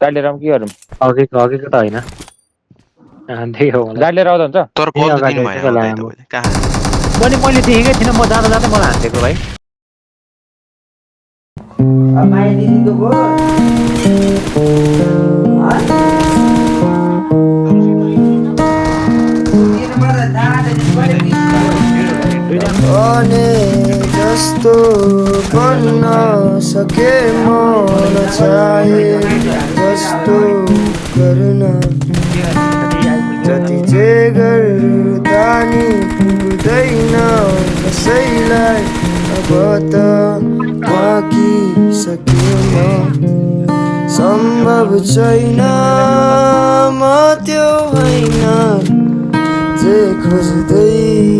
गाडी लिएर आउँ के गरौँ? अघिको त होइन त्यही हो होला गाडी लिएर आउँदा हुन्छ? तर ए कल त अगाडि दिनु रहेछ भएन ल दाइ आमा। तपाईँले कहाँ मैले देखेकै थिइनँ म जाँदा जाँदै मलाई हानिदिएको भाइ माया दिदीको भने जस्तो बन्न सके मन चाहे जस्तो गर्न जति जे गर्दा नि पुग्दैन कसैलाई अब त पाकिसकेन सम्भव छैन म त्यो होइन जे खोज्दै